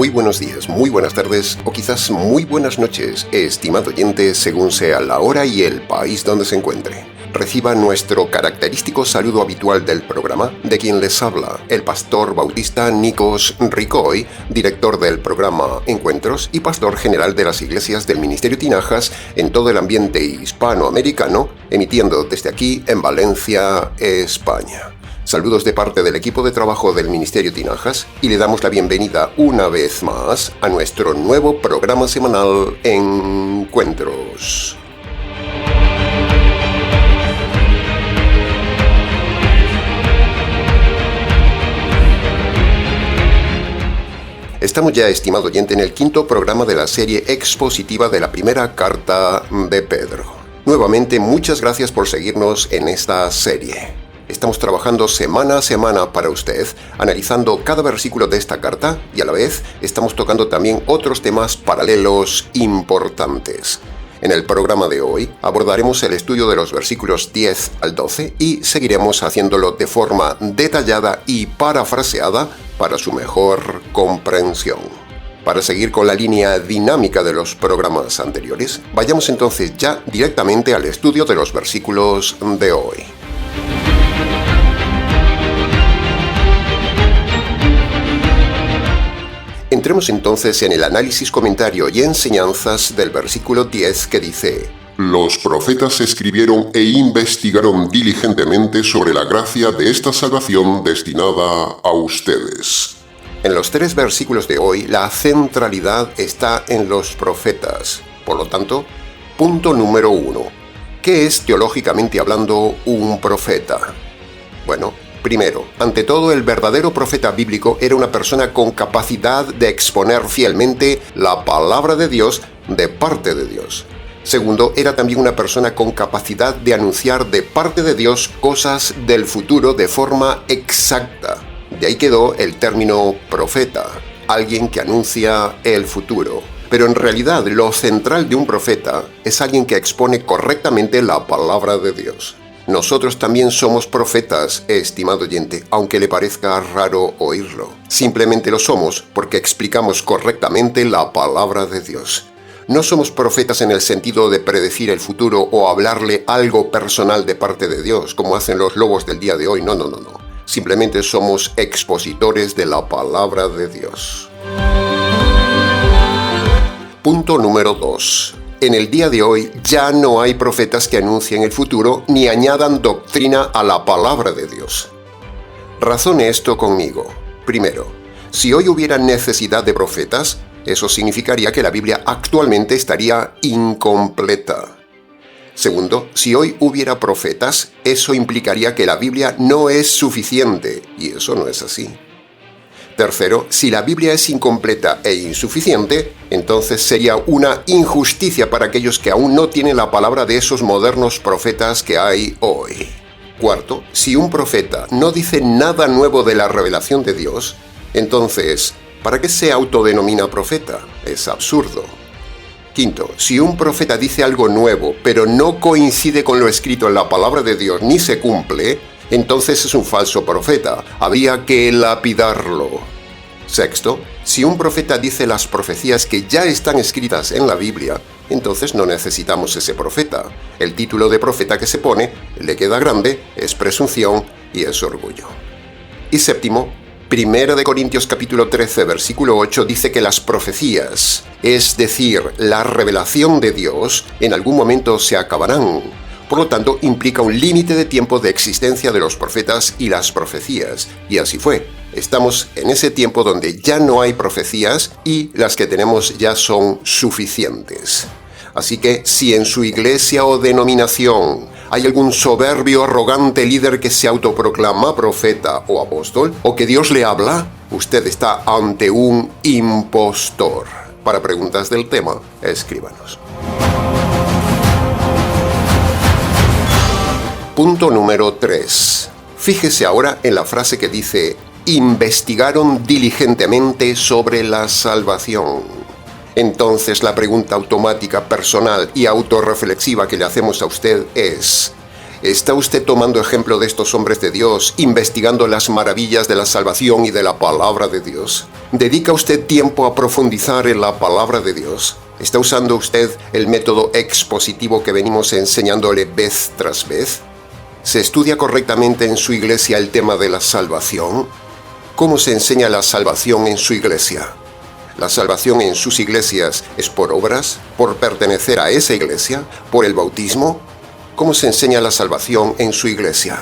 muy buenos días, muy buenas tardes o quizás muy buenas noches, estimado oyente, según sea la hora y el país donde se encuentre. Reciba nuestro característico saludo habitual del programa de quien les habla, el pastor bautista Nikos Ricoy, director del programa Encuentros y pastor general de las iglesias del Ministerio Tinajas en todo el ambiente hispanoamericano, emitiendo desde aquí en Valencia, España. Saludos de parte del equipo de trabajo del Ministerio Tinajas y le damos la bienvenida una vez más a nuestro nuevo programa semanal Encuentros. Estamos ya, estimado oyente, en el quinto programa de la serie expositiva de la primera carta de Pedro. Nuevamente, muchas gracias por seguirnos en esta serie. Estamos trabajando semana a semana para usted, analizando cada versículo de esta carta y a la vez estamos tocando también otros temas paralelos importantes. En el programa de hoy abordaremos el estudio de los versículos 10 al 12 y seguiremos haciéndolo de forma detallada y parafraseada para su mejor comprensión. Para seguir con la línea dinámica de los programas anteriores, vayamos entonces ya directamente al estudio de los versículos de hoy. Entremos entonces en el análisis, comentario y enseñanzas del versículo 10 que dice: Los profetas escribieron e investigaron diligentemente sobre la gracia de esta salvación destinada a ustedes. En los tres versículos de hoy, la centralidad está en los profetas. Por lo tanto, punto número 1. ¿Qué es teológicamente hablando un profeta? Bueno, primero, ante todo, el verdadero profeta bíblico era una persona con capacidad de exponer fielmente la palabra de Dios de parte de Dios. Segundo, era también una persona con capacidad de anunciar de parte de Dios cosas del futuro de forma exacta. De ahí quedó el término profeta, alguien que anuncia el futuro. Pero en realidad lo central de un profeta es alguien que expone correctamente la palabra de Dios. Nosotros también somos profetas, estimado oyente, aunque le parezca raro oírlo. Simplemente lo somos porque explicamos correctamente la palabra de Dios. No somos profetas en el sentido de predecir el futuro o hablarle algo personal de parte de Dios, como hacen los lobos del día de hoy. No. Simplemente somos expositores de la palabra de Dios. Punto número 2. En el día de hoy ya no hay profetas que anuncien el futuro ni añadan doctrina a la palabra de Dios. Razone esto conmigo. Primero, si hoy hubiera necesidad de profetas, eso significaría que la Biblia actualmente estaría incompleta. Segundo, si hoy hubiera profetas, eso implicaría que la Biblia no es suficiente, y eso no es así. Tercero, si la Biblia es incompleta e insuficiente, entonces sería una injusticia para aquellos que aún no tienen la palabra de esos modernos profetas que hay hoy. Cuarto, si un profeta no dice nada nuevo de la revelación de Dios, entonces, ¿para qué se autodenomina profeta? Es absurdo. Quinto, si un profeta dice algo nuevo, pero no coincide con lo escrito en la palabra de Dios ni se cumple, entonces es un falso profeta. Habría que lapidarlo. Sexto, si un profeta dice las profecías que ya están escritas en la Biblia, entonces no necesitamos ese profeta. El título de profeta que se pone le queda grande, es presunción y es orgullo. Y séptimo, 1 Corintios capítulo 13, versículo 8 dice que las profecías, es decir, la revelación de Dios, en algún momento se acabarán. Por lo tanto, implica un límite de tiempo de existencia de los profetas y las profecías. Y así fue. Estamos en ese tiempo donde ya no hay profecías y las que tenemos ya son suficientes. Así que si en su iglesia o denominación hay algún soberbio, arrogante líder que se autoproclama profeta o apóstol, o que Dios le habla, usted está ante un impostor. Para preguntas del tema, escríbanos. Punto número 3. Fíjese ahora en la frase que dice: investigaron diligentemente sobre la salvación. Entonces la pregunta automática, personal y autorreflexiva que le hacemos a usted es: ¿Está usted tomando ejemplo de estos hombres de Dios, investigando las maravillas de la salvación y de la palabra de Dios? ¿Dedica usted tiempo a profundizar en la palabra de Dios? ¿Está usando usted el método expositivo que venimos enseñándole vez tras vez? ¿Se estudia correctamente en su iglesia el tema de la salvación? ¿Cómo se enseña la salvación en su iglesia? ¿La salvación en sus iglesias es por obras, por pertenecer a esa iglesia, por el bautismo? ¿Cómo se enseña la salvación en su iglesia?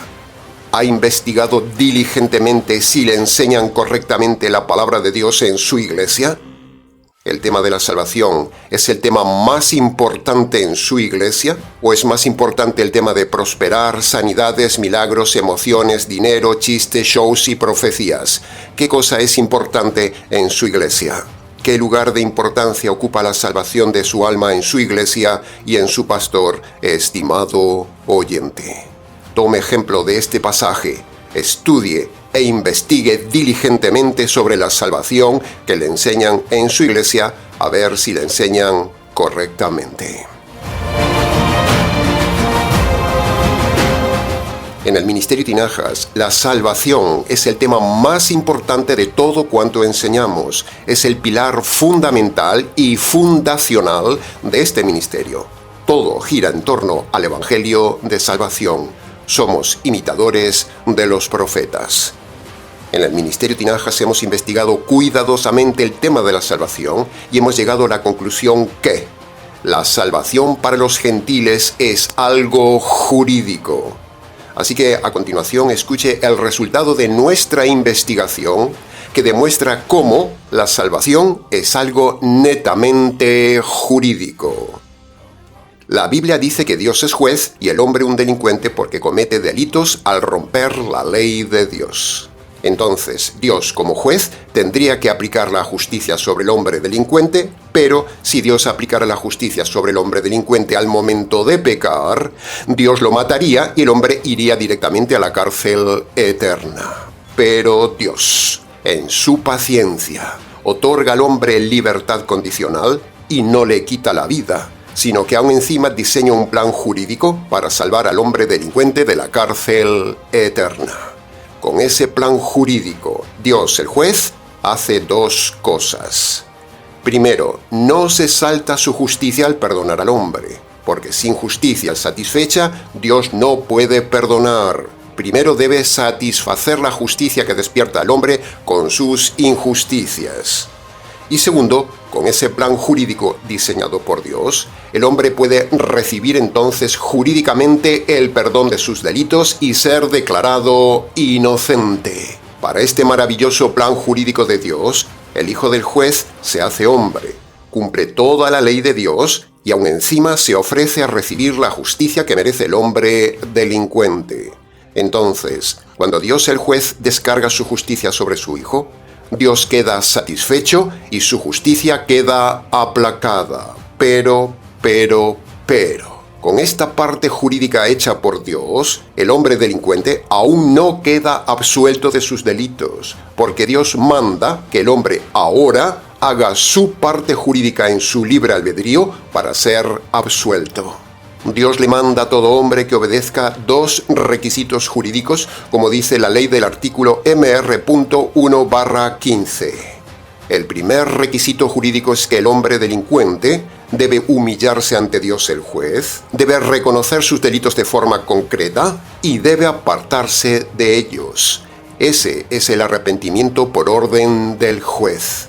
¿Ha investigado diligentemente si le enseñan correctamente la palabra de Dios en su iglesia? ¿El tema de la salvación es el tema más importante en su iglesia? ¿O es más importante el tema de prosperar, sanidades, milagros, emociones, dinero, chistes, shows y profecías? ¿Qué cosa es importante en su iglesia? ¿Qué lugar de importancia ocupa la salvación de su alma en su iglesia y en su pastor, estimado oyente? Tome ejemplo de este pasaje, estudie e investigue diligentemente sobre la salvación que le enseñan en su iglesia, a ver si le enseñan correctamente. En el Ministerio Tinajas, la salvación es el tema más importante de todo cuanto enseñamos. Es el pilar fundamental y fundacional de este ministerio. Todo gira en torno al Evangelio de salvación. Somos imitadores de los profetas. En el Ministerio Tinajas hemos investigado cuidadosamente el tema de la salvación y hemos llegado a la conclusión que la salvación para los gentiles es algo jurídico. Así que a continuación escuche el resultado de nuestra investigación que demuestra cómo la salvación es algo netamente jurídico. La Biblia dice que Dios es juez y el hombre un delincuente porque comete delitos al romper la ley de Dios. Entonces, Dios como juez tendría que aplicar la justicia sobre el hombre delincuente, pero si Dios aplicara la justicia sobre el hombre delincuente al momento de pecar, Dios lo mataría y el hombre iría directamente a la cárcel eterna. Pero Dios, en su paciencia, otorga al hombre libertad condicional y no le quita la vida, sino que aún encima diseña un plan jurídico para salvar al hombre delincuente de la cárcel eterna. Con ese plan jurídico, Dios, el juez, hace dos cosas. Primero, no se salta su justicia al perdonar al hombre, porque sin justicia satisfecha, Dios no puede perdonar. Primero debe satisfacer la justicia que despierta al hombre con sus injusticias. Y segundo, con ese plan jurídico diseñado por Dios, el hombre puede recibir entonces jurídicamente el perdón de sus delitos y ser declarado inocente. Para este maravilloso plan jurídico de Dios, el Hijo del Juez se hace hombre, cumple toda la ley de Dios y aún encima se ofrece a recibir la justicia que merece el hombre delincuente. Entonces, cuando Dios el Juez descarga su justicia sobre su Hijo, Dios queda satisfecho y su justicia queda aplacada. Pero, con esta parte jurídica hecha por Dios, el hombre delincuente aún no queda absuelto de sus delitos, porque Dios manda que el hombre ahora haga su parte jurídica en su libre albedrío para ser absuelto. Dios le manda a todo hombre que obedezca dos requisitos jurídicos, como dice la ley del artículo MR.1/15. El primer requisito jurídico es que el hombre delincuente debe humillarse ante Dios el juez, debe reconocer sus delitos de forma concreta y debe apartarse de ellos. Ese es el arrepentimiento por orden del juez.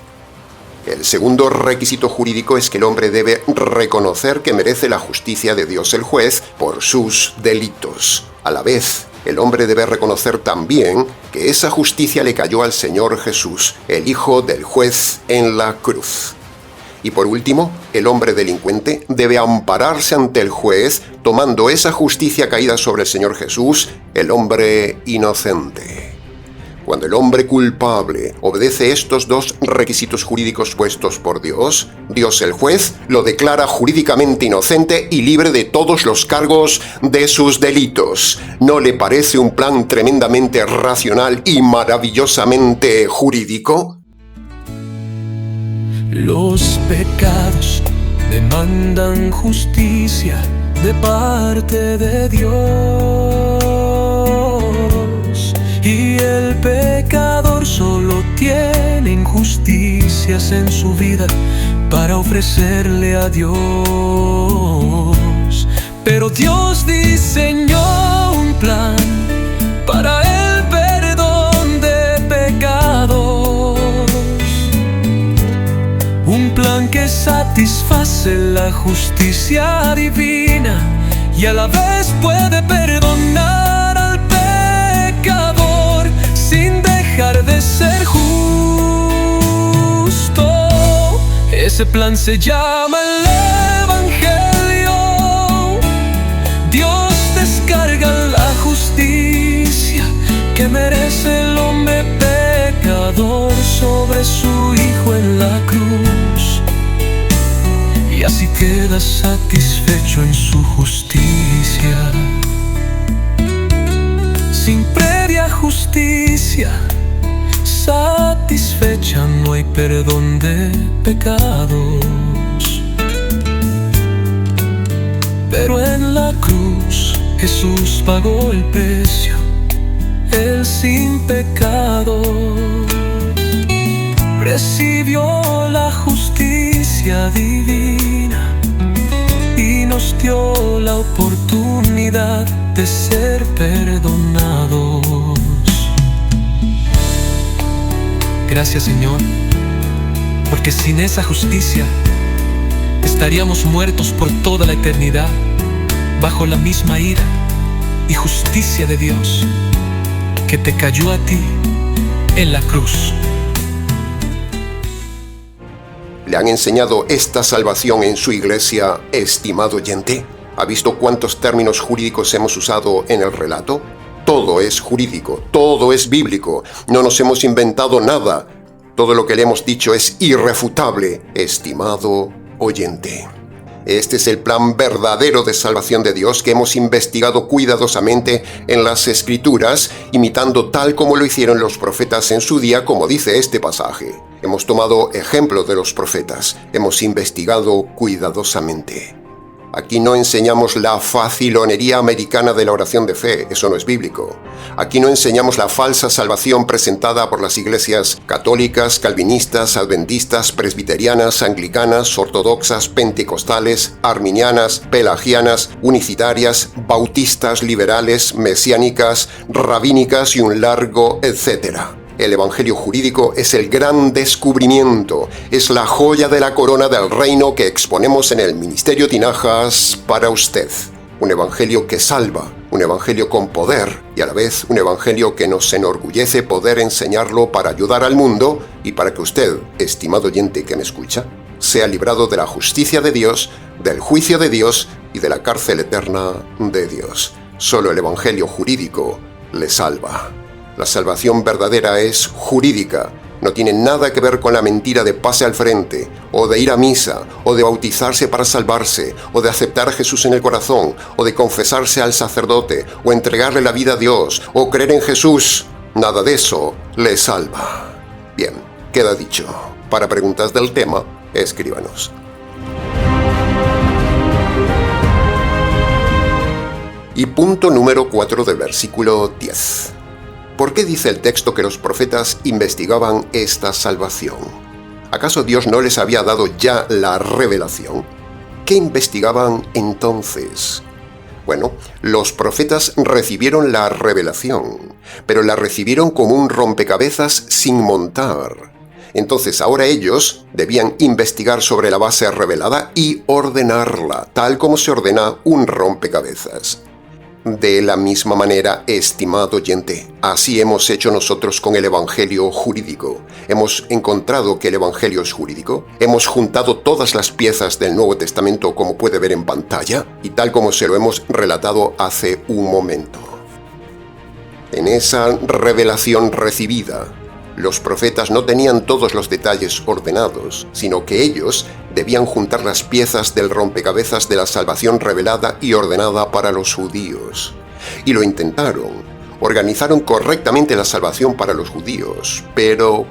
El segundo requisito jurídico es que el hombre debe reconocer que merece la justicia de Dios el juez por sus delitos. A la vez, el hombre debe reconocer también que esa justicia le cayó al Señor Jesús, el Hijo del juez en la cruz. Y por último, el hombre delincuente debe ampararse ante el juez, tomando esa justicia caída sobre el Señor Jesús, el hombre inocente. Cuando el hombre culpable obedece estos dos requisitos jurídicos puestos por Dios, Dios el juez lo declara jurídicamente inocente y libre de todos los cargos de sus delitos. ¿No le parece un plan tremendamente racional y maravillosamente jurídico? Los pecados demandan justicia, de parte de Dios, y el pecador solo tiene injusticias en su vida para ofrecerle a Dios. Pero Dios diseñó un plan para el perdón de pecados, un plan que satisface la justicia divina y a la vez puede perdonar al pecador sin dejar de ser justo. Ese plan se llama el Evangelio. Dios descarga la justicia que merece el hombre pecador sobre su Hijo en la cruz, y así queda satisfecho en su justicia. Sin previa justicia satisfecha no hay perdón de pecados. Pero en la cruz Jesús pagó el precio, Él sin pecado recibió la justicia divina y nos dio la oportunidad de ser perdonados. Gracias, Señor, porque sin esa justicia estaríamos muertos por toda la eternidad bajo la misma ira y justicia de Dios que te cayó a ti en la cruz. ¿Le han enseñado esta salvación en su iglesia, estimado oyente? ¿Ha visto cuántos términos jurídicos hemos usado en el relato? Todo es jurídico, todo es bíblico, no nos hemos inventado nada. Todo lo que le hemos dicho es irrefutable, estimado oyente. Este es el plan verdadero de salvación de Dios que hemos investigado cuidadosamente en las Escrituras, imitando tal como lo hicieron los profetas en su día, como dice este pasaje. Hemos tomado ejemplo de los profetas, hemos investigado cuidadosamente. Aquí no enseñamos la facilonería americana de la oración de fe, eso no es bíblico. Aquí no enseñamos la falsa salvación presentada por las iglesias católicas, calvinistas, adventistas, presbiterianas, anglicanas, ortodoxas, pentecostales, arminianas, pelagianas, unicitarias, bautistas, liberales, mesiánicas, rabínicas y un largo etcétera. El evangelio jurídico es el gran descubrimiento, es la joya de la corona del reino que exponemos en el Ministerio Tinajas para usted. Un evangelio que salva, un evangelio con poder y a la vez un evangelio que nos enorgullece poder enseñarlo para ayudar al mundo y para que usted, estimado oyente que me escucha, sea librado de la justicia de Dios, del juicio de Dios y de la cárcel eterna de Dios. Solo el evangelio jurídico le salva. La salvación verdadera es jurídica, no tiene nada que ver con la mentira de pase al frente, o de ir a misa, o de bautizarse para salvarse, o de aceptar a Jesús en el corazón, o de confesarse al sacerdote, o entregarle la vida a Dios, o creer en Jesús. Nada de eso le salva. Bien, queda dicho. Para preguntas del tema, escríbanos. Y punto número 4 del versículo 10. ¿Por qué dice el texto que los profetas investigaban esta salvación? ¿Acaso Dios no les había dado ya la revelación? ¿Qué investigaban entonces? Bueno, los profetas recibieron la revelación, pero la recibieron como un rompecabezas sin montar. Entonces ahora ellos debían investigar sobre la base revelada y ordenarla, tal como se ordena un rompecabezas. De la misma manera, estimado oyente, así hemos hecho nosotros con el Evangelio jurídico. Hemos encontrado que el Evangelio es jurídico, hemos juntado todas las piezas del Nuevo Testamento como puede ver en pantalla y tal como se lo hemos relatado hace un momento. En esa revelación recibida, los profetas no tenían todos los detalles ordenados, sino que ellos debían juntar las piezas del rompecabezas de la salvación revelada y ordenada para los judíos. Y lo intentaron. Organizaron correctamente la salvación para los judíos. Pero,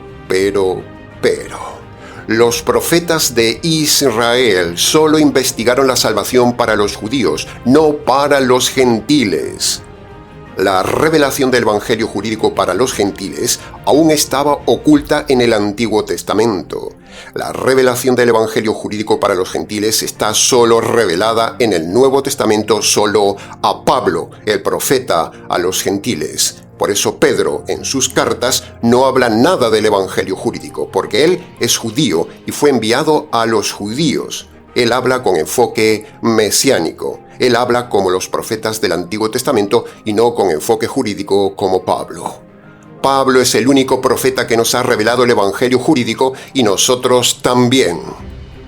Los profetas de Israel solo investigaron la salvación para los judíos, no para los gentiles. La revelación del Evangelio jurídico para los gentiles aún estaba oculta en el Antiguo Testamento. La revelación del Evangelio jurídico para los gentiles está solo revelada en el Nuevo Testamento, solo a Pablo, el profeta, a los gentiles. Por eso Pedro, en sus cartas, no habla nada del Evangelio jurídico, porque él es judío y fue enviado a los judíos. Él habla con enfoque mesiánico. Él habla como los profetas del Antiguo Testamento y no con enfoque jurídico como Pablo. Pablo es el único profeta que nos ha revelado el Evangelio jurídico y nosotros también.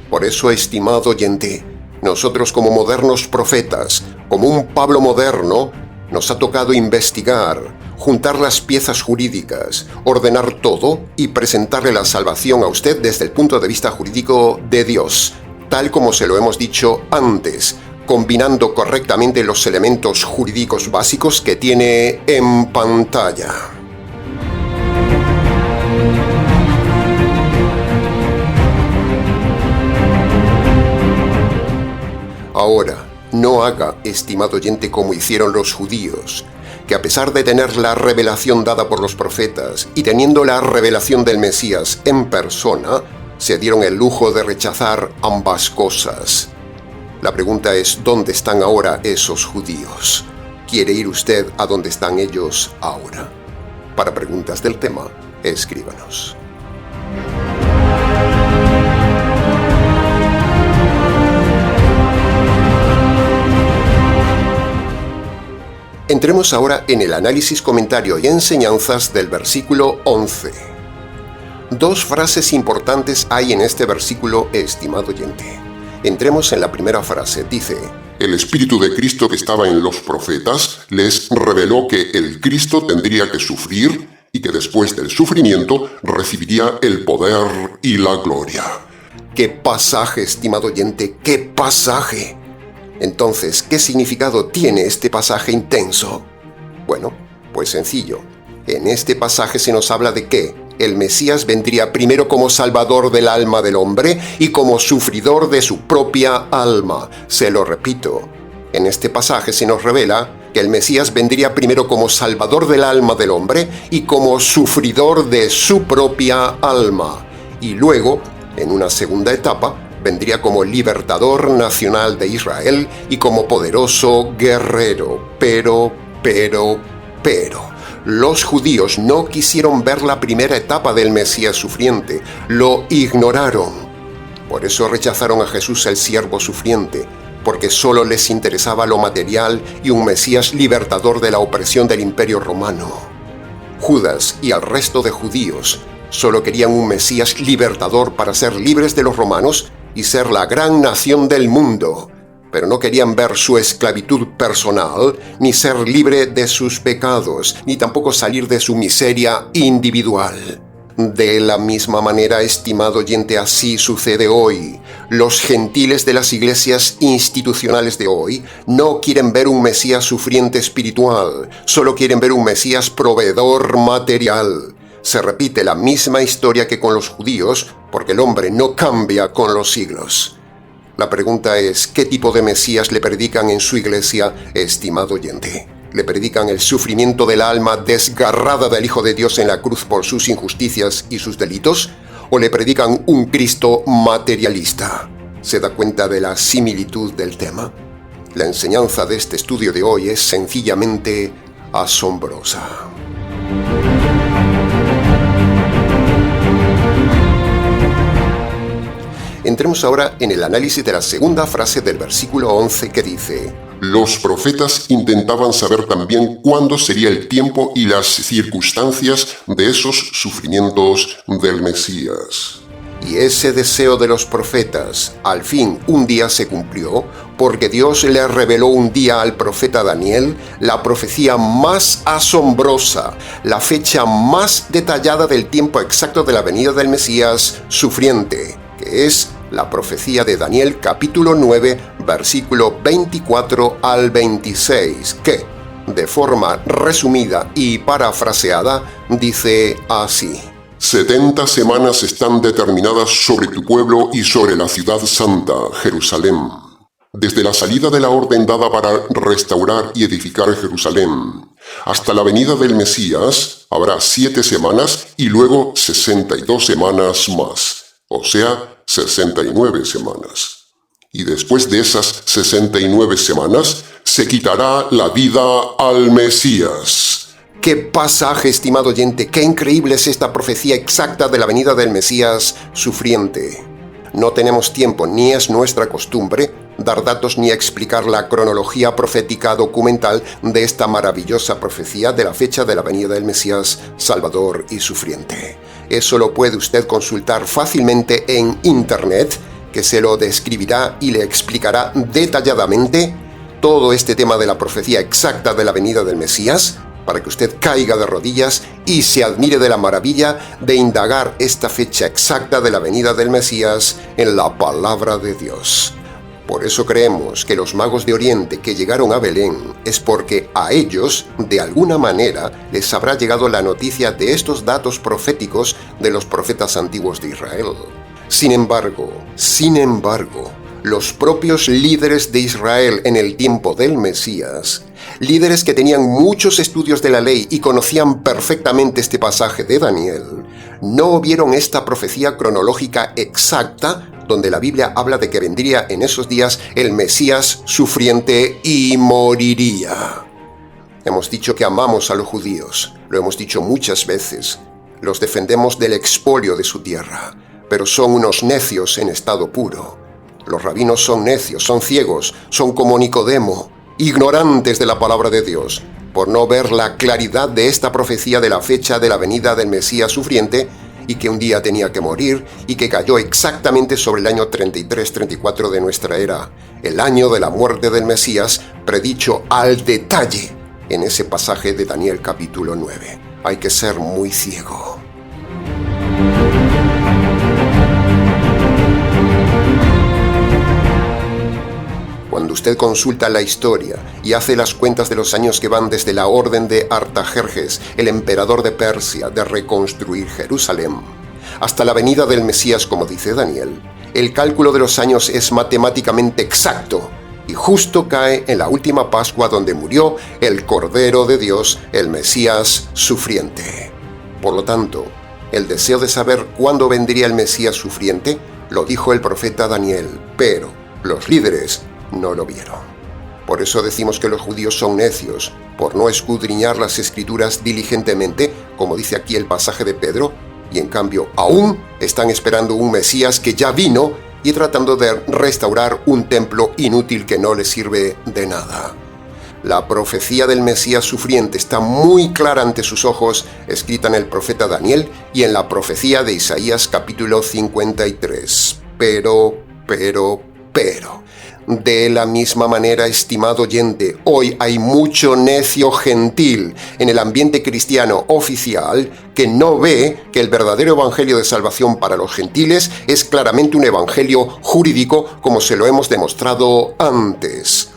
Por eso, estimado oyente, nosotros como modernos profetas, como un Pablo moderno, nos ha tocado investigar, juntar las piezas jurídicas, ordenar todo y presentarle la salvación a usted desde el punto de vista jurídico de Dios, tal como se lo hemos dicho antes, combinando correctamente los elementos jurídicos básicos que tiene en pantalla. Ahora, no haga, estimado oyente, como hicieron los judíos, que a pesar de tener la revelación dada por los profetas y teniendo la revelación del Mesías en persona, se dieron el lujo de rechazar ambas cosas. La pregunta es, ¿dónde están ahora esos judíos? ¿Quiere ir usted a dónde están ellos ahora? Para preguntas del tema, escríbanos. Entremos ahora en el análisis, comentario y enseñanzas del versículo 11. Dos frases importantes hay en este versículo, estimado oyente. Entremos en la primera frase. Dice: El Espíritu de Cristo que estaba en los profetas les reveló que el Cristo tendría que sufrir y que después del sufrimiento recibiría el poder y la gloria. ¡Qué pasaje, estimado oyente! ¡Qué pasaje! Entonces, ¿qué significado tiene este pasaje intenso? Bueno, pues sencillo. En este pasaje se nos habla de que el Mesías vendría primero como salvador del alma del hombre y como sufridor de su propia alma. Se lo repito. En este pasaje se nos revela que el Mesías vendría primero como salvador del alma del hombre y como sufridor de su propia alma. Y luego, en una segunda etapa, vendría como libertador nacional de Israel y como poderoso guerrero. Pero, los judíos no quisieron ver la primera etapa del Mesías sufriente, lo ignoraron. Por eso rechazaron a Jesús el siervo sufriente, porque solo les interesaba lo material y un Mesías libertador de la opresión del Imperio Romano. Judas y el resto de judíos solo querían un Mesías libertador para ser libres de los romanos y ser la gran nación del mundo, pero no querían ver su esclavitud personal, ni ser libre de sus pecados, ni tampoco salir de su miseria individual. De la misma manera, estimado oyente, así sucede hoy. Los gentiles de las iglesias institucionales de hoy no quieren ver un Mesías sufriente espiritual, solo quieren ver un Mesías proveedor material. Se repite la misma historia que con los judíos, porque el hombre no cambia con los siglos. La pregunta es, ¿qué tipo de Mesías le predican en su iglesia, estimado oyente? ¿Le predican el sufrimiento del alma desgarrada del Hijo de Dios en la cruz por sus injusticias y sus delitos? ¿O le predican un Cristo materialista? ¿Se da cuenta de la similitud del tema? La enseñanza de este estudio de hoy es sencillamente asombrosa. Entremos ahora en el análisis de la segunda frase del versículo 11 que dice: Los profetas intentaban saber también cuándo sería el tiempo y las circunstancias de esos sufrimientos del Mesías. Y ese deseo de los profetas, al fin un día se cumplió, porque Dios le reveló un día al profeta Daniel la profecía más asombrosa, la fecha más detallada del tiempo exacto de la venida del Mesías sufriente, que es la profecía de Daniel capítulo 9, versículo 24 al 26, que, de forma resumida y parafraseada, dice así: 70 semanas están determinadas sobre tu pueblo y sobre la ciudad santa, Jerusalén. Desde la salida de la orden dada para restaurar y edificar Jerusalén hasta la venida del Mesías habrá 7 semanas y luego 62 semanas más, o sea, 69 semanas. Y después de esas 69 semanas se quitará la vida al Mesías. ¡Qué pasaje, estimado oyente! ¡Qué increíble es esta profecía exacta de la venida del Mesías sufriente! No tenemos tiempo, ni es nuestra costumbre, dar datos ni explicar la cronología profética documental de esta maravillosa profecía de la fecha de la venida del Mesías Salvador y sufriente. Eso lo puede usted consultar fácilmente en Internet, que se lo describirá y le explicará detalladamente todo este tema de la profecía exacta de la venida del Mesías, para que usted caiga de rodillas y se admire de la maravilla de indagar esta fecha exacta de la venida del Mesías en la palabra de Dios. Por eso creemos que los magos de Oriente que llegaron a Belén es porque a ellos, de alguna manera, les habrá llegado la noticia de estos datos proféticos de los profetas antiguos de Israel. Sin embargo, los propios líderes de Israel en el tiempo del Mesías, líderes que tenían muchos estudios de la ley y conocían perfectamente este pasaje de Daniel, no vieron esta profecía cronológica exacta donde la Biblia habla de que vendría en esos días el Mesías sufriente y moriría. Hemos dicho que amamos a los judíos, lo hemos dicho muchas veces, los defendemos del expolio de su tierra, pero son unos necios en estado puro. Los rabinos son necios, son ciegos, son como Nicodemo, ignorantes de la palabra de Dios, por no ver la claridad de esta profecía de la fecha de la venida del Mesías sufriente y que un día tenía que morir y que cayó exactamente sobre el año 33-34 de nuestra era, el año de la muerte del Mesías, predicho al detalle en ese pasaje de Daniel capítulo 9. Hay que ser muy ciego. Cuando usted consulta la historia y hace las cuentas de los años que van desde la orden de Artajerjes, el emperador de Persia, de reconstruir Jerusalén, hasta la venida del Mesías, como dice Daniel, el cálculo de los años es matemáticamente exacto y justo cae en la última Pascua donde murió el Cordero de Dios, el Mesías sufriente. Por lo tanto, el deseo de saber cuándo vendría el Mesías sufriente lo dijo el profeta Daniel, pero los líderes no lo vieron. Por eso decimos que los judíos son necios, por no escudriñar las Escrituras diligentemente, como dice aquí el pasaje de Pedro, y en cambio aún están esperando un Mesías que ya vino y tratando de restaurar un templo inútil que no les sirve de nada. La profecía del Mesías sufriente está muy clara ante sus ojos, escrita en el profeta Daniel y en la profecía de Isaías capítulo 53. Pero, de la misma manera, estimado oyente, hoy hay mucho necio gentil en el ambiente cristiano oficial que no ve que el verdadero evangelio de salvación para los gentiles es claramente un evangelio jurídico, como se lo hemos demostrado antes.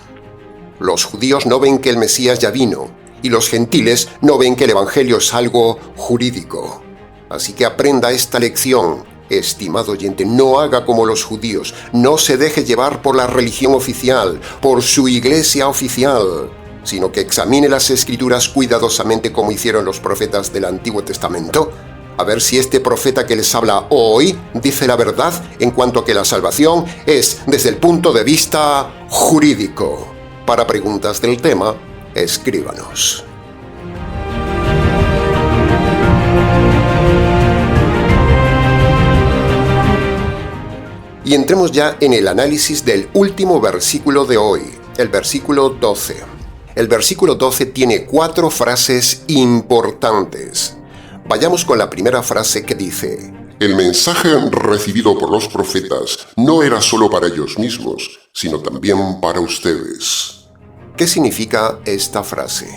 Los judíos no ven que el Mesías ya vino, y los gentiles no ven que el evangelio es algo jurídico. Así que aprenda esta lección. Estimado oyente, no haga como los judíos, no se deje llevar por la religión oficial, por su iglesia oficial, sino que examine las Escrituras cuidadosamente como hicieron los profetas del Antiguo Testamento, a ver si este profeta que les habla hoy dice la verdad en cuanto a que la salvación es desde el punto de vista jurídico. Para preguntas del tema, escríbanos. Y entremos ya en el análisis del último versículo de hoy, el versículo 12. El versículo 12 tiene 4 frases importantes. Vayamos con la primera frase que dice: El mensaje recibido por los profetas no era solo para ellos mismos, sino también para ustedes. ¿Qué significa esta frase?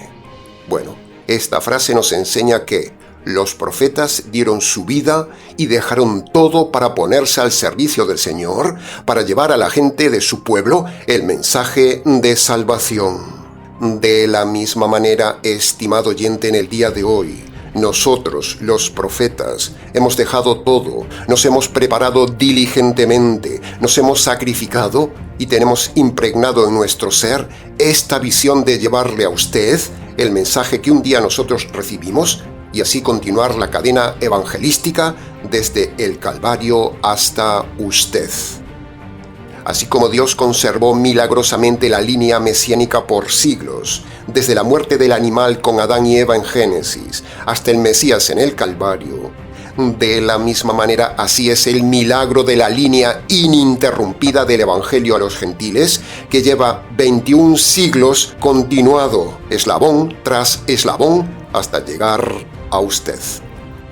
Bueno, esta frase nos enseña que los profetas dieron su vida y dejaron todo para ponerse al servicio del Señor, para llevar a la gente de su pueblo el mensaje de salvación. De la misma manera, estimado oyente, en el día de hoy, Nosotros, los profetas, hemos dejado todo, nos hemos preparado diligentemente, nos hemos sacrificado y tenemos impregnado en nuestro ser esta visión de llevarle a usted el mensaje que un día nosotros recibimos y así continuar la cadena evangelística desde el Calvario hasta usted. Así como Dios conservó milagrosamente la línea mesiánica por siglos, desde la muerte del animal con Adán y Eva en Génesis hasta el Mesías en el Calvario, de la misma manera así es el milagro de la línea ininterrumpida del Evangelio a los gentiles, que lleva 21 siglos continuado, eslabón tras eslabón, hasta llegar a usted.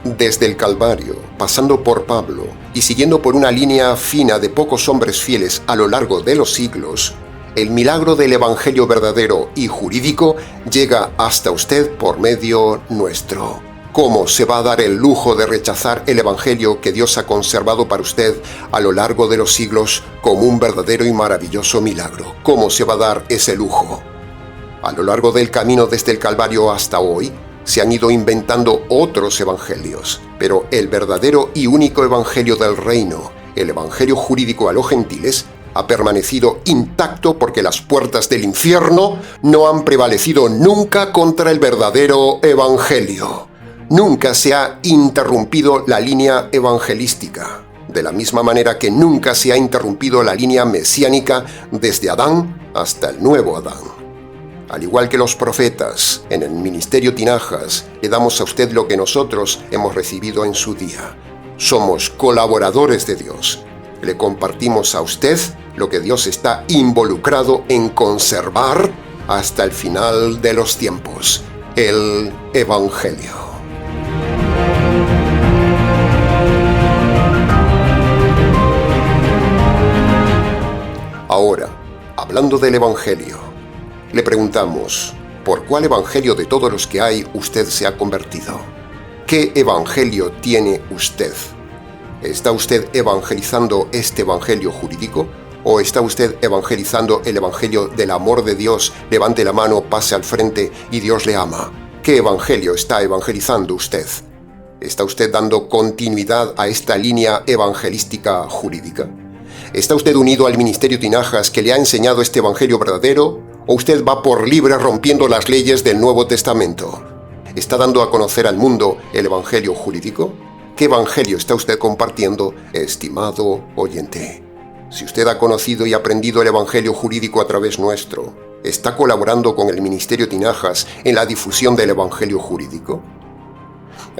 Desde el Calvario, pasando por Pablo y siguiendo por una línea fina de pocos hombres fieles a lo largo de los siglos, el milagro del Evangelio verdadero y jurídico llega hasta usted por medio nuestro. ¿Cómo se va a dar el lujo de rechazar el Evangelio que Dios ha conservado para usted a lo largo de los siglos como un verdadero y maravilloso milagro? ¿Cómo se va a dar ese lujo? A lo largo del camino desde el Calvario hasta hoy, se han ido inventando otros evangelios, pero el verdadero y único evangelio del reino, el evangelio jurídico a los gentiles, ha permanecido intacto porque las puertas del infierno no han prevalecido nunca contra el verdadero evangelio. Nunca se ha interrumpido la línea evangelística, de la misma manera que nunca se ha interrumpido la línea mesiánica desde Adán hasta el nuevo Adán. Al igual que los profetas, en el Ministerio Tinajas le damos a usted lo que nosotros hemos recibido en su día. Somos colaboradores de Dios. Le compartimos a usted lo que Dios está involucrado en conservar hasta el final de los tiempos, el Evangelio. Ahora, hablando del Evangelio, le preguntamos, ¿por cuál evangelio de todos los que hay usted se ha convertido? ¿Qué evangelio tiene usted? ¿Está usted evangelizando este evangelio jurídico? ¿O está usted evangelizando el evangelio del amor de Dios? Levante la mano, pase al frente y Dios le ama. ¿Qué evangelio está evangelizando usted? ¿Está usted dando continuidad a esta línea evangelística jurídica? ¿Está usted unido al Ministerio Tinajas que le ha enseñado este evangelio verdadero? ¿O usted va por libre rompiendo las leyes del Nuevo Testamento? ¿Está dando a conocer al mundo el evangelio jurídico? ¿Qué evangelio está usted compartiendo, estimado oyente? Si usted ha conocido y aprendido el evangelio jurídico a través nuestro, ¿está colaborando con el Ministerio Tinajas en la difusión del evangelio jurídico?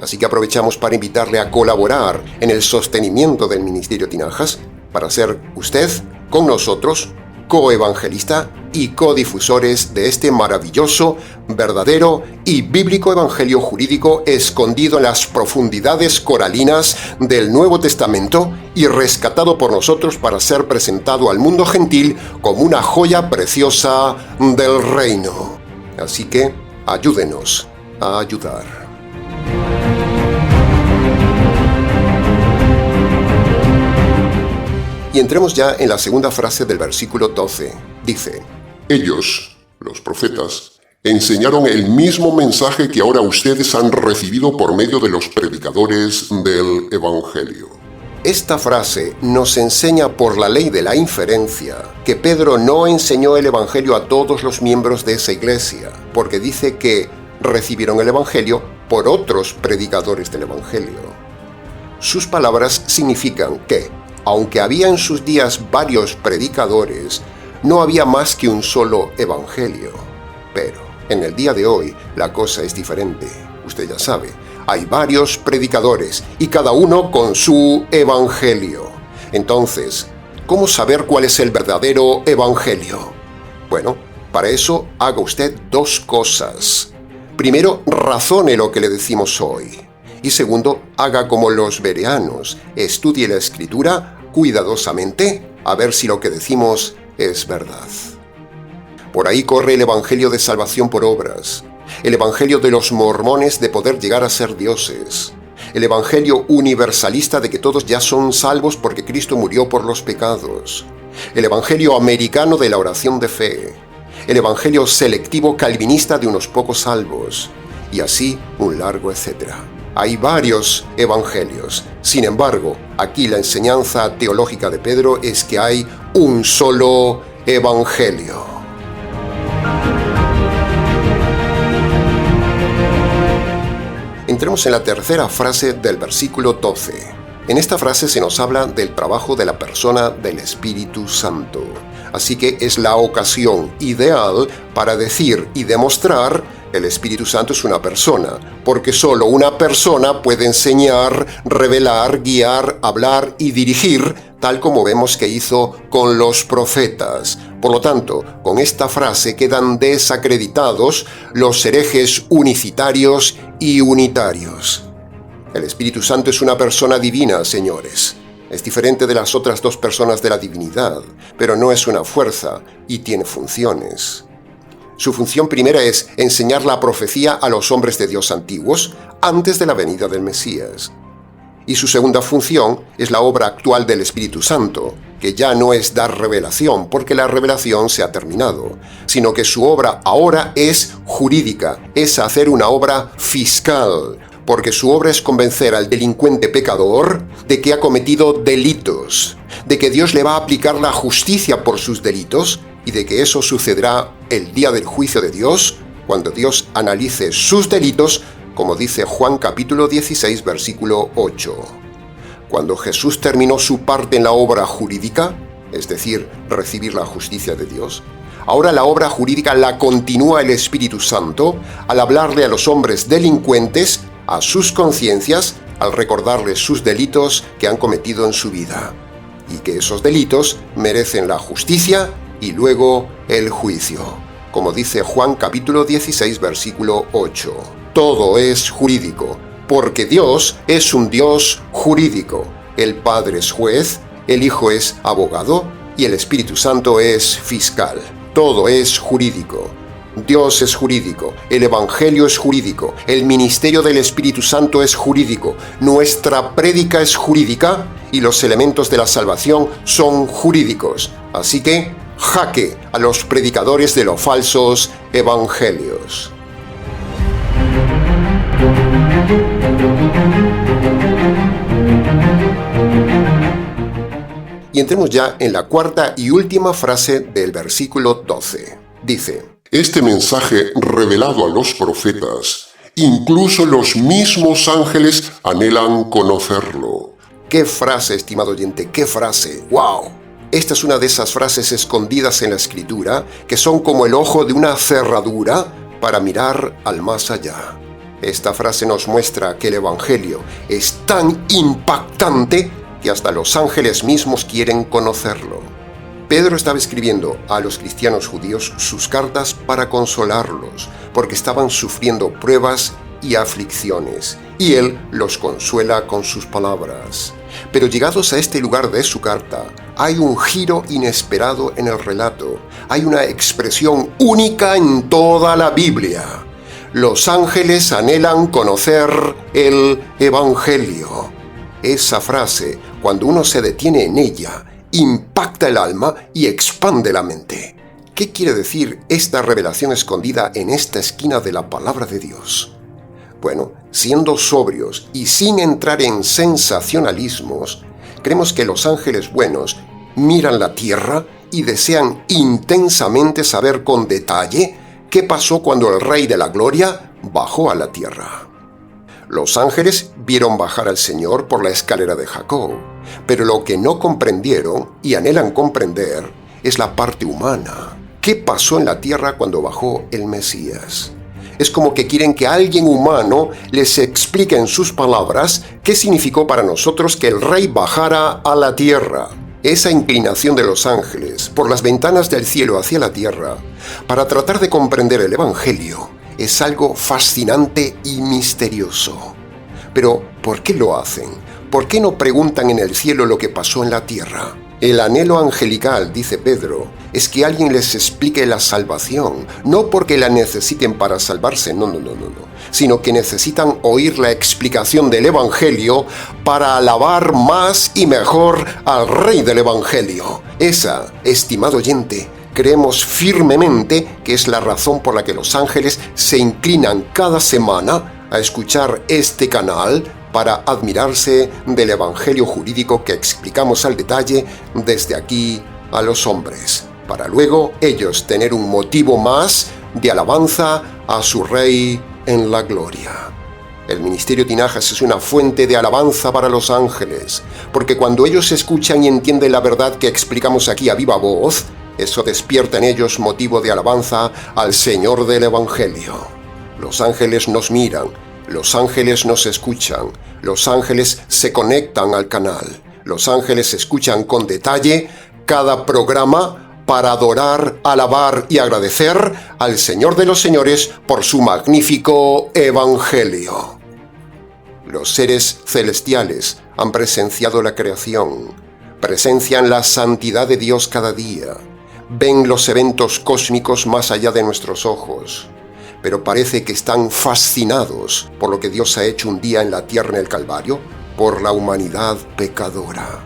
Así que aprovechamos para invitarle a colaborar en el sostenimiento del Ministerio Tinajas para ser usted, con nosotros, coevangelista y codifusores de este maravilloso, verdadero y bíblico evangelio jurídico escondido en las profundidades coralinas del Nuevo Testamento y rescatado por nosotros para ser presentado al mundo gentil como una joya preciosa del reino. Así que, ayúdenos a ayudar. Y entremos ya en la segunda frase del versículo 12. Dice: Ellos, los profetas, enseñaron el mismo mensaje que ahora ustedes han recibido por medio de los predicadores del Evangelio. Esta frase nos enseña por la ley de la inferencia que Pedro no enseñó el Evangelio a todos los miembros de esa iglesia, porque dice que recibieron el Evangelio por otros predicadores del Evangelio. Sus palabras significan que, aunque había en sus días varios predicadores, no había más que un solo evangelio. Pero en el día de hoy la cosa es diferente. Usted ya sabe, hay varios predicadores y cada uno con su evangelio. Entonces, ¿cómo saber cuál es el verdadero evangelio? Bueno, para eso haga usted dos cosas. Primero, razone lo que le decimos hoy. Y segundo, haga como los bereanos, estudie la Escritura cuidadosamente a ver si lo que decimos es verdad. Por ahí corre el evangelio de salvación por obras, el evangelio de los mormones de poder llegar a ser dioses, el evangelio universalista de que todos ya son salvos porque Cristo murió por los pecados, el evangelio americano de la oración de fe, el evangelio selectivo calvinista de unos pocos salvos, y así un largo etcétera. Hay varios evangelios. Sin embargo, aquí la enseñanza teológica de Pedro es que hay un solo evangelio. Entremos en la tercera frase del versículo 12. En esta frase se nos habla del trabajo de la persona del Espíritu Santo. Así que es la ocasión ideal para decir y demostrar que el Espíritu Santo es una persona, porque solo una persona puede enseñar, revelar, guiar, hablar y dirigir, tal como vemos que hizo con los profetas. Por lo tanto, con esta frase quedan desacreditados los herejes unicitarios y unitarios. El Espíritu Santo es una persona divina, señores. Es diferente de las otras dos personas de la divinidad, pero no es una fuerza y tiene funciones. Su función primera es enseñar la profecía a los hombres de Dios antiguos antes de la venida del Mesías. Y su segunda función es la obra actual del Espíritu Santo, que ya no es dar revelación, porque la revelación se ha terminado, sino que su obra ahora es jurídica, es hacer una obra fiscal, porque su obra es convencer al delincuente pecador de que ha cometido delitos, de que Dios le va a aplicar la justicia por sus delitos y de que eso sucederá el día del juicio de Dios, cuando Dios analice sus delitos, como dice Juan capítulo 16, versículo 8. Cuando Jesús terminó su parte en la obra jurídica, es decir, recibir la justicia de Dios, ahora la obra jurídica la continúa el Espíritu Santo al hablarle a los hombres delincuentes, a sus conciencias, al recordarles sus delitos que han cometido en su vida, y que esos delitos merecen la justicia y luego el juicio, como dice Juan capítulo 16, versículo 8. Todo es jurídico, porque Dios es un Dios jurídico. El Padre es juez, el Hijo es abogado y el Espíritu Santo es fiscal. Todo es jurídico. Dios es jurídico, el Evangelio es jurídico, el ministerio del Espíritu Santo es jurídico, nuestra prédica es jurídica y los elementos de la salvación son jurídicos. Así que, jaque a los predicadores de los falsos evangelios. Y entremos ya en la cuarta y última frase del versículo 12. Dice: Este mensaje revelado a los profetas, incluso los mismos ángeles anhelan conocerlo. ¡Qué frase, estimado oyente! ¡Qué frase! ¡Wow! Esta es una de esas frases escondidas en la Escritura que son como el ojo de una cerradura para mirar al más allá. Esta frase nos muestra que el Evangelio es tan impactante que hasta los ángeles mismos quieren conocerlo. Pedro estaba escribiendo a los cristianos judíos sus cartas para consolarlos, porque estaban sufriendo pruebas y aflicciones, y él los consuela con sus palabras. Pero llegados a este lugar de su carta, hay un giro inesperado en el relato, hay una expresión única en toda la Biblia. Los ángeles anhelan conocer el Evangelio. Esa frase, cuando uno se detiene en ella, impacta el alma y expande la mente. ¿Qué quiere decir esta revelación escondida en esta esquina de la palabra de Dios? Bueno, siendo sobrios y sin entrar en sensacionalismos, creemos que los ángeles buenos miran la tierra y desean intensamente saber con detalle qué pasó cuando el Rey de la Gloria bajó a la tierra. Los ángeles vieron bajar al Señor por la escalera de Jacob, pero lo que no comprendieron y anhelan comprender es la parte humana. ¿Qué pasó en la tierra cuando bajó el Mesías? Es como que quieren que alguien humano les explique en sus palabras qué significó para nosotros que el Rey bajara a la tierra. Esa inclinación de los ángeles por las ventanas del cielo hacia la tierra para tratar de comprender el Evangelio es algo fascinante y misterioso. Pero, ¿por qué lo hacen? ¿Por qué no preguntan en el cielo lo que pasó en la tierra? El anhelo angelical, dice Pedro, es que alguien les explique la salvación, no porque la necesiten para salvarse, no, sino que necesitan oír la explicación del Evangelio para alabar más y mejor al Rey del Evangelio. Esa, estimado oyente, Creemos firmemente que es la razón por la que los ángeles se inclinan cada semana a escuchar este canal para admirarse del evangelio jurídico que explicamos al detalle desde aquí a los hombres, para luego ellos tener un motivo más de alabanza a su Rey en la gloria. El Ministerio Tinajas es una fuente de alabanza para los ángeles, porque cuando ellos escuchan y entienden la verdad que explicamos aquí a viva voz, eso despierta en ellos motivo de alabanza al Señor del Evangelio. Los ángeles nos miran, los ángeles nos escuchan, los ángeles se conectan al canal, los ángeles escuchan con detalle cada programa para adorar, alabar y agradecer al Señor de los Señores por su magnífico Evangelio. Los seres celestiales han presenciado la creación, presencian la santidad de Dios cada día, ven los eventos cósmicos más allá de nuestros ojos, pero parece que están fascinados por lo que Dios ha hecho un día en la tierra en el Calvario, por la humanidad pecadora.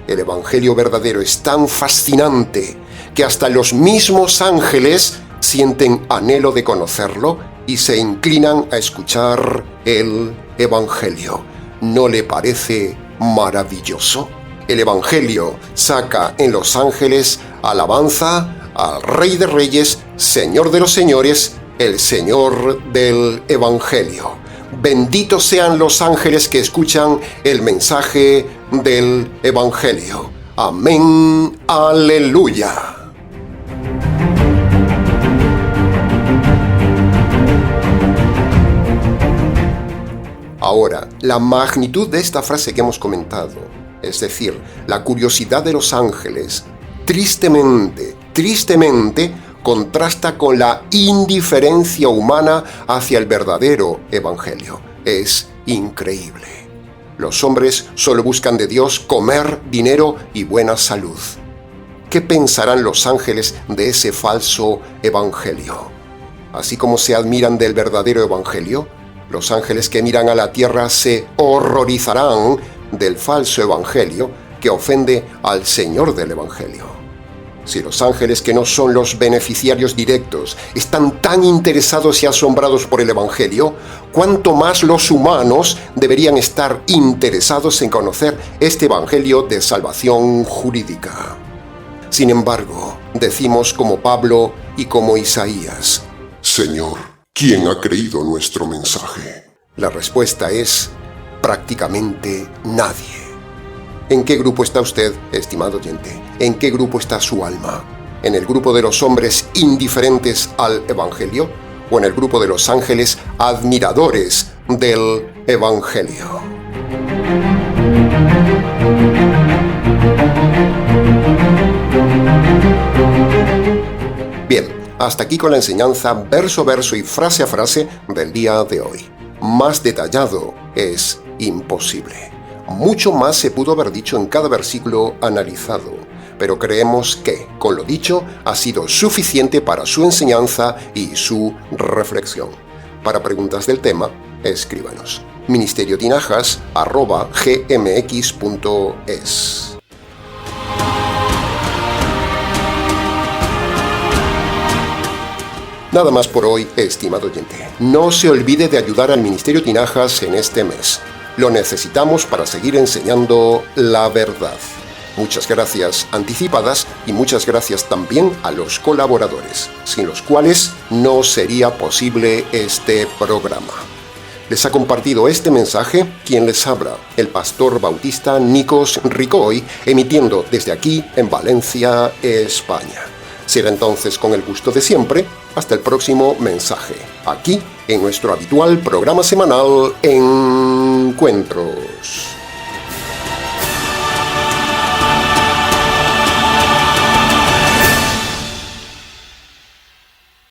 El Evangelio verdadero es tan fascinante que hasta los mismos ángeles sienten anhelo de conocerlo y se inclinan a escuchar el Evangelio. ¿No le parece maravilloso? El Evangelio saca en los ángeles alabanza al Rey de Reyes, Señor de los Señores, el Señor del Evangelio. Benditos sean los ángeles que escuchan el mensaje del Evangelio. Amén. Aleluya. Ahora, la magnitud de esta frase que hemos comentado, es decir, la curiosidad de los ángeles, tristemente, contrasta con la indiferencia humana hacia el verdadero Evangelio. Es increíble. Los hombres solo buscan de Dios comer, dinero y buena salud. ¿Qué pensarán los ángeles de ese falso Evangelio? Así como se admiran del verdadero Evangelio, los ángeles que miran a la tierra se horrorizarán del falso Evangelio que ofende al Señor del Evangelio. Si los ángeles que no son los beneficiarios directos están tan interesados y asombrados por el Evangelio, ¿cuánto más los humanos deberían estar interesados en conocer este Evangelio de salvación jurídica? Sin embargo, decimos como Pablo y como Isaías: Señor, ¿quién ha creído nuestro mensaje? La respuesta es prácticamente nadie. ¿En qué grupo está usted, estimado oyente? ¿En qué grupo está su alma? ¿En el grupo de los hombres indiferentes al Evangelio o en el grupo de los ángeles admiradores del Evangelio? Bien, hasta aquí con la enseñanza verso a verso y frase a frase del día de hoy. Más detallado es imposible. Mucho más se pudo haber dicho en cada versículo analizado, pero creemos que, con lo dicho, ha sido suficiente para su enseñanza y su reflexión. Para preguntas del tema, escríbanos. ministeriotinajas@gmx.es. Nada más por hoy, estimado oyente. No se olvide de ayudar al Ministerio Tinajas en este mes. Lo necesitamos para seguir enseñando la verdad. Muchas gracias anticipadas y muchas gracias también a los colaboradores, sin los cuales no sería posible este programa. Les ha compartido este mensaje quien les habla, el pastor bautista Nikos Ricoy, emitiendo desde aquí en Valencia, España. Será entonces con el gusto de siempre, hasta el próximo mensaje, aquí en nuestro habitual programa semanal Encuentros.